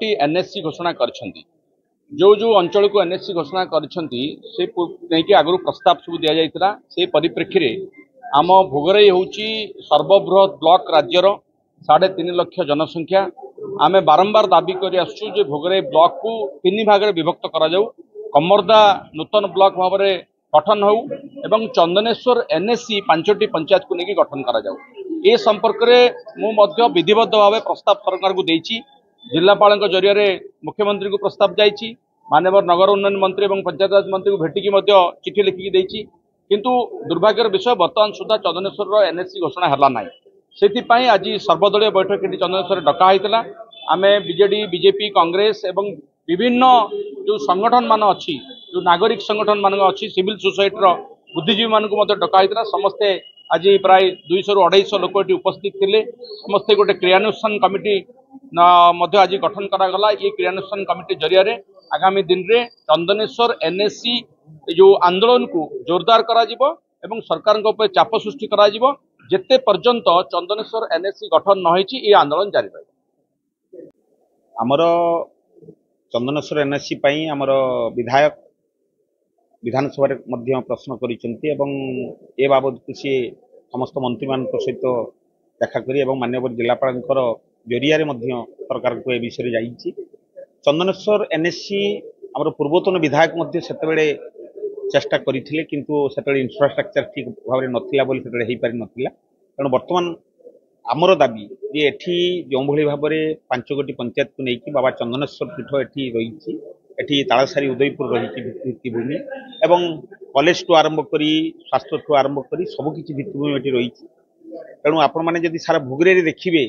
T NSC घोषणा करछंती जो जो अंचल को एनएससी घोषणा करछंती से नहीं आगु प्रस्ताव सब दि जाइतिला से परिप्रेक्षी रे आम भोगराई होउची सर्वबृहत ब्लॉक राज्यर 3.5 लाख जनसंख्या आमे बारंबार दाबी करि आसछु जे भोगराई ब्लॉक को 3 भाग रे विभक्त करा जाऊ कमरदा नूतन ब्लॉक भाव में गठन हो एवं चंदनेश्वर एनएससी 5टी पंचायत को लेकिन गठन करा जाऊ ए संपर्क में मु विधिबद्ध भाव प्रस्ताव सरकार को देछि जिलापाल जरिया मुख्यमंत्री को प्रस्ताव जाइछि माननीय नगर उन्नयन मंत्री और पंचायत मंत्री को भेटिकी चिठी लिखिकी देछि किंतु दुर्भाग्यर विषय बर्तमान सुधा चंदनेश्वर एनएससी घोषणा है ना से आज सर्वदलीय बैठक चंदनेश्वर डका होता आम बीजेडी बीजेपी कांग्रेस एवं विभिन्न जो संगठन मान अच्छी जो नागरिक संगठन मान अच्छी सिविल सोसाइटी बुद्धिजीवी मान डका होता समस्ते आज प्राय 200 ରୁ 250 लोक ये उपस्थित थे समस्ते गोटे क्रियानुष्ठान कमिटी आज गठन करागला ये क्रियानुष्ठान कमिटी जरिया आगामी दिन में चंदनेश्वर एनएससी जो आंदोलन को जोरदार करा एवं सरकार चाप सृष्टि करा जेते पर्यंत चंदनेश्वर एनएससी गठन न होइछि ये आंदोलन जारी रहे आमर चंदनेश्वर एनएससी पई आमर विधायक विधानसभा प्रश्न करिसेंती एवं ए बाबद को सी समस्त मंत्री मान सहित देखा करी एवं माननीय जिलापाल जरिया सरकार को ए विषय जाइछि चंदनेश्वर एनएससी आमर पूर्वतन विधायक सेतेबेले चेष्टा करथिले किंतु सेतेबेले इंफ्रास्ट्रक्चर ठीक भाव में नथिला बोली सेतेबेले हेई पारि नथिला तेणु बर्तमान आमर दाबी जे एठी जो भली भाव में 5 गोटी पंचायत को लेकिन बाबा चंदनेश्वर पीठ एठी रही एठी तालसारी उदयपुर रही भित्तिभूमि एवं कॉलेज टू आरंभ करी स्वास्थ्य टू आरंभ करी सबकि भित्तिभूमि एठी रही तेणु आपण मैंने जदि सारा भोगरे देखिए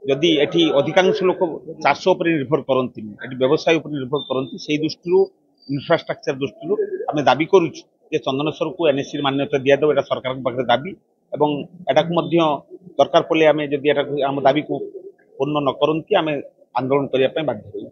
जदि एठी अधिकांश लोक चाष उपर निर्भर करती व्यवसाय उपर निर्भर करती से दृष्टि इंफ्रास्ट्रक्चर दृष्टि आम दाबी करुचु जे चंदनेश्वर को एनएससी मान्यता दियाद एटा सरकार पाखे दाबी एवं एटा दरकार पड़े आम जदि आम दाबी को पूर्ण न करती आम आंदोलन करने बाध्य।